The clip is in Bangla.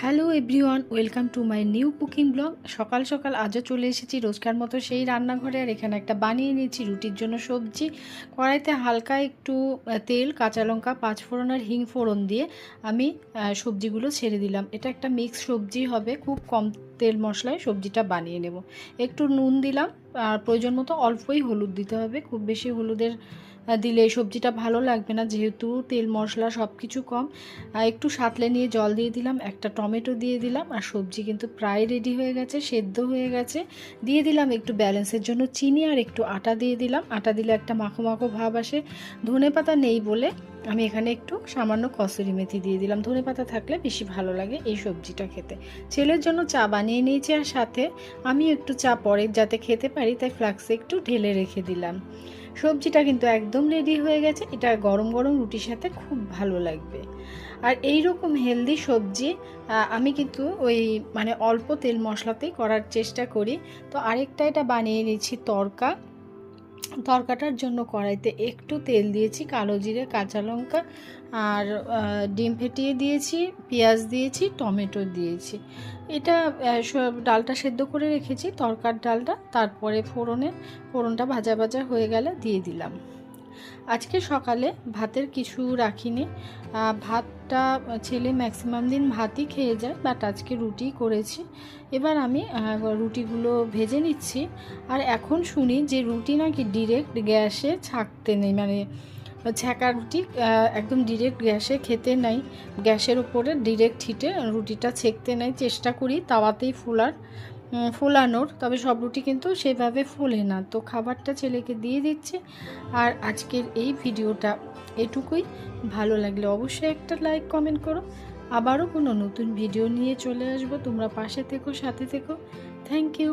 Hello everyone, welcome to my new cooking blog. সকাল সকাল আজও চলে এসেছি রোজকার মতো সেই রান্নাঘরে। আর এখানে একটা বানিয়ে নিয়েছি রুটির জন্য সবজি। কড়াইতে হালকা একটু তেল, কাঁচা লঙ্কা, পাঁচফোড়ন আর হিং ফোড়ন দিয়ে আমি সবজিগুলো ছেড়ে দিলাম। এটা একটা মিক্স সবজি হবে, খুব কম তেল মশলায় সবজিটা বানিয়ে নেব। একটু নুন দিলাম, আর প্রয়োজন মতো অল্পই হলুদ দিতে হবে। খুব বেশি হলুদের দিলে সবজিটা ভালো লাগবে না, যেহেতু তেল মশলা সব কিছু কম। একটু সাঁতলে নিয়ে জল দিয়ে দিলাম, একটা টমেটো দিয়ে দিলাম। আর সবজি কিন্তু প্রায় রেডি হয়ে গেছে, সেদ্ধ হয়ে গেছে। দিয়ে দিলাম একটু ব্যালেন্সের জন্য চিনি, আর একটু আটা দিয়ে দিলাম। আটা দিলে একটা মাখো মাখো ভাব আসে। ধনেপাতা নেই বলে আমি এখানে একটু সামান্য কসুরি মেথি দিয়ে দিলাম। ধনেপাতা থাকলে বেশি ভালো লাগে এই সবজিটা খেতে। ছেলের জন্য চা বানিয়ে নিয়েছি, আর সাথে আমি একটু চা পরে যাতে খেতে পারি তাই ফ্লাক্সে একটু ঢেলে রেখে দিলাম। সবজিটা কিন্তু একদম রেডি হয়ে গেছে। এটা গরম গরম রুটির সাথে খুব ভালো লাগবে। আর এই রকম হেলদি সবজি আমি কিন্তু ওই অল্প তেল মশলাতেই করার চেষ্টা করি। তো আরেকটা এটা বানিয়ে নিচ্ছি তরকাটার জন্য কড়াইতে একটু তেল দিয়েছি, কালো জিরে, কাঁচা লঙ্কা আর ডিম ফেটিয়ে দিয়েছি, পেঁয়াজ দিয়েছি, টমেটো দিয়েছি। এটা সব ডালটা সেদ্ধ করে রেখেছি, তরকার ডালটা। তারপরে ফোড়নটা ভাজা ভাজা হয়ে গেলে দিয়ে দিলাম। আজকে সকালে ভাতের কিছু রাখিনি। ভাতটা ছেলে ম্যাক্সিমাম দিন ভাতই খেয়ে যায়, বাট আজকে রুটি করেছি। এবার আমি রুটিগুলো ভেজে নিচ্ছি। আর এখন শুনি যে রুটি নাকি ডিরেক্ট গ্যাসে ছাঁকতে নেই, ছ্যাঁকা রুটি একদম ডিরেক্ট গ্যাসে খেতে নাই। গ্যাসের ওপরে ডিরেক্ট হিটে রুটিটা ছেঁকতে নেই। চেষ্টা করি তাওয়াতেই ফোলানোর, তবে সব রুটি কিন্তু সেভাবে ফোলে না। তো খাবারটা ছেলেকে দিয়ে দিচ্ছে। আর আজকের এই ভিডিওটা এটুকুই। ভালো লাগলে অবশ্যই একটা লাইক, কমেন্ট করো। আবারও কোনো নতুন ভিডিও নিয়ে চলে আসবো। তোমরা পাশে থেকো, সাথে থেকো। Thank you.